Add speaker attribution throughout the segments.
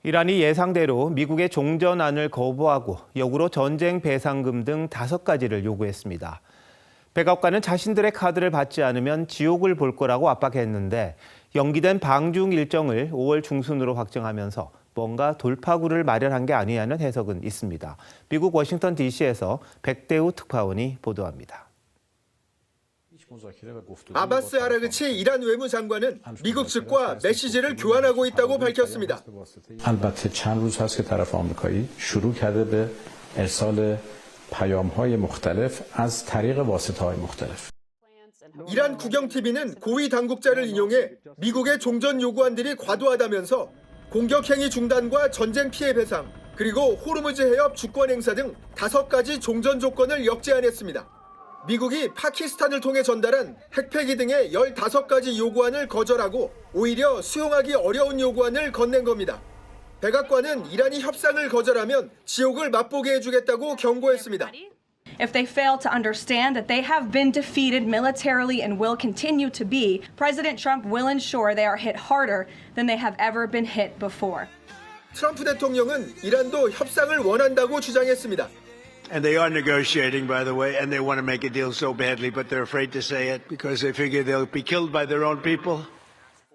Speaker 1: 이란이 예상대로 미국의 종전안을 거부하고 역으로 전쟁 배상금 등 5가지를 요구했습니다. 백악관은 자신들의 카드를 받지 않으면 지옥을 볼 거라고 압박했는데 연기된 방중 일정을 5월 중순으로 확정하면서 뭔가 돌파구를 마련한 게 아니냐는 해석은 있습니다. 미국 워싱턴 DC에서 백대우 특파원이 보도합니다.
Speaker 2: 아바스 아라그치 이란 외무장관은 미국 측과 메시지를 교환하고 있다고 밝혔습니다.
Speaker 3: البته چند روز هست که طرف آمریکایی شروع کرده به ارسال پیام‌های مختلف از طریق واسطه‌های مختلف.
Speaker 2: 이란 국영 TV는 고위 당국자를 인용해 미국의 종전 요구안들이 과도하다면서 공격 행위 중단과 전쟁 피해 배상, 그리고 호르무즈 해협 주권 행사 등 5가지 종전 조건을 역제안했습니다. 미국이 파키스탄을 통해 전달한 핵폐기 등의 15가지 요구안을 거절하고 오히려 수용하기 어려운 요구안을 건넨 겁니다. 백악관은 이란이 협상을 거절하면 지옥을 맛보게 해주겠다고 경고했습니다.
Speaker 4: If they fail to understand that they have been defeated militarily and will continue to be, President Trump will ensure they are hit harder than they have ever been hit before.
Speaker 2: 트럼프 대통령은 이란도 협상을 원한다고 주장했습니다.
Speaker 5: And they are negotiating, by the way, and they want to make a deal so badly, but they're afraid to say it because they figure they'll be killed by their own people.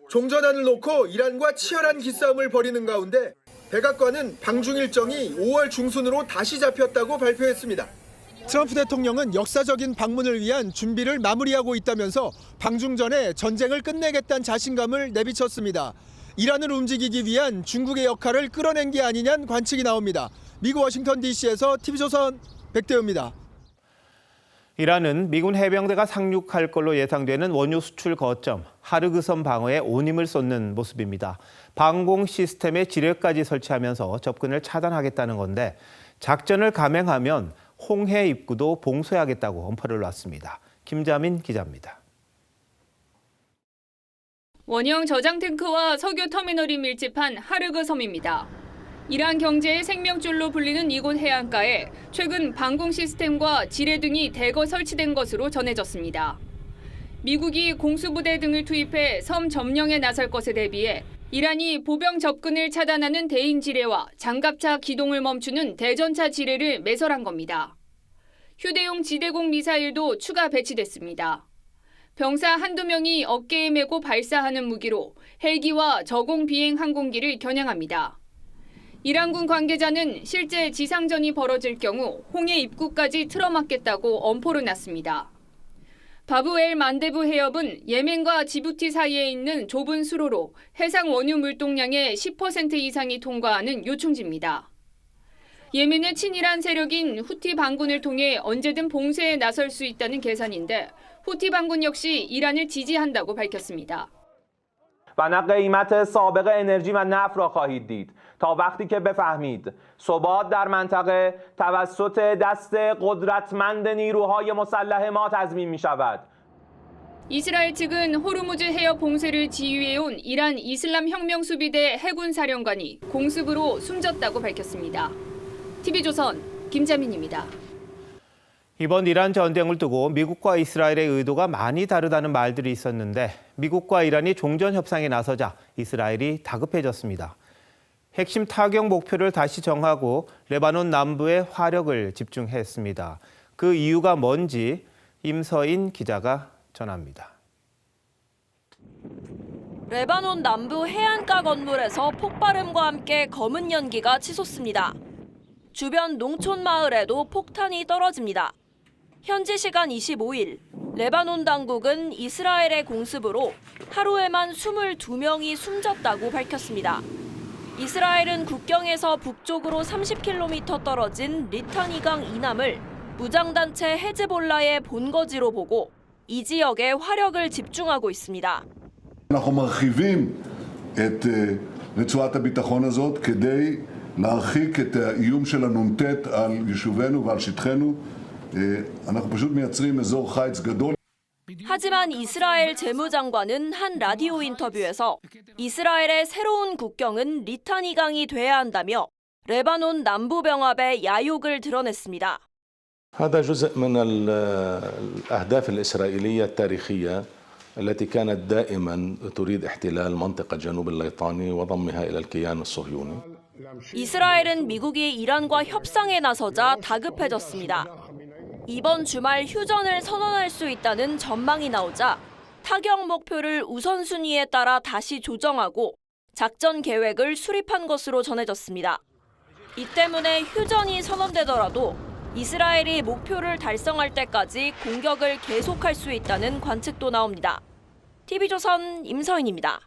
Speaker 2: 종전안을 놓고 이란과 치열한 기싸움을 벌이는 가운데 백악관은 방중 일정이 5월 중순으로 다시 잡혔다고 발표했습니다. 트럼프 대통령은 역사적인 방문을 위한 준비를 마무리하고 있다면서 방중 전에 전쟁을 끝내겠다는 자신감을 내비쳤습니다. 이란을 움직이기 위한 중국의 역할을 끌어낸 게 아니냐는 관측이 나옵니다. 미국 워싱턴 DC에서 TV조선 백대우입니다.
Speaker 1: 이란은 미군 해병대가 상륙할 걸로 예상되는 원유 수출 거점 하르그섬 방어에 온 힘을 쏟는 모습입니다. 방공 시스템에 지뢰까지 설치하면서 접근을 차단하겠다는 건데 작전을 감행하면 홍해 입구도 봉쇄하겠다고 엄포를 놨습니다. 김자민 기자입니다.
Speaker 6: 원형 저장 탱크와 석유 터미널이 밀집한 하르그 섬입니다. 이란 경제의 생명줄로 불리는 이곳 해안가에 최근 방공 시스템과 지뢰 등이 대거 설치된 것으로 전해졌습니다. 미국이 공수부대 등을 투입해 섬 점령에 나설 것에 대비해 이란이 보병 접근을 차단하는 대인 지뢰와 장갑차 기동을 멈추는 대전차 지뢰를 매설한 겁니다. 휴대용 지대공 미사일도 추가 배치됐습니다. 병사 한두 명이 어깨에 메고 발사하는 무기로 헬기와 저공 비행 항공기를 겨냥합니다. 이란군 관계자는 실제 지상전이 벌어질 경우 홍해 입구까지 틀어막겠다고 엄포를 놨습니다. 바브 엘 만데브 해협은 예멘과 지부티 사이에 있는 좁은 수로로 해상 원유 물동량의 10% 이상이 통과하는 요충지입니다. 예멘의 친이란 세력인 후티 반군을 통해 언제든 봉쇄에 나설 수 있다는 계산인데 후티 반군 역시 이란을 지지한다고 밝혔습니다.
Speaker 7: و نه قیمت سابق انرژی و نفت را خواهید دید تا وقتی که بفهمید ثبات در منطقه توسط دست قدرتمند نیروهای مسلح ما تضمین می شود.
Speaker 6: 이스라엘 측은 호르무즈 해협 봉쇄를 지휘해온 이란 이슬람 혁명수비대 해군 사령관이 공습으로 숨졌다고 밝혔습니다. TV조선 김자민입니다.
Speaker 1: 이번 이란 전쟁을 두고 미국과 이스라엘의 의도가 많이 다르다는 말들이 있었는데 미국과 이란이 종전 협상에 나서자 이스라엘이 다급해졌습니다. 핵심 타격 목표를 다시 정하고 레바논 남부에 화력을 집중했습니다. 그 이유가 뭔지 임서인 기자가 전합니다.
Speaker 8: 레바논 남부 해안가 건물에서 폭발음과 함께 검은 연기가 치솟습니다. 주변 농촌 마을에도 폭탄이 떨어집니다. 현지 시간 25일, 레바논 당국은 이스라엘의 공습으로 하루에만 22명이 숨졌다고 밝혔습니다. 이스라엘은 국경에서 북쪽으로 30km 떨어진 리타니강 이남을 무장단체 헤즈볼라의 본거지로 보고 이 지역에 화력을 집중하고 있습니다.
Speaker 9: אנחנו מרחיבים את רצועת הביטחון הזאת כדי להרחיק את האיום של הנ"ט על יישובינו ועל שטחנו. אנחנו פשוט מייצרים אזור חיץ גדול.
Speaker 8: 하지만 이스라엘 재무장관은 한 라디오 인터뷰에서 이스라엘의 새로운 국경은 리타니강이 돼야 한다며 레바논 남부 병합의 야욕을 드러냈습니다.
Speaker 3: هذا جزء من الأهداف الإسرائيلية التاريخية التي كانت دائما تريد احتلال منطقة جنوب الليطاني وضمها إلى الكيان الصهيوني.
Speaker 8: 이스라엘은 미국이 이란과 협상에 나서자 다급해졌습니다. 이번 주말 휴전을 선언할 수 있다는 전망이 나오자 타격 목표를 우선순위에 따라 다시 조정하고 작전 계획을 수립한 것으로 전해졌습니다. 이 때문에 휴전이 선언되더라도 이스라엘이 목표를 달성할 때까지 공격을 계속할 수 있다는 관측도 나옵니다. TV조선 임서인입니다.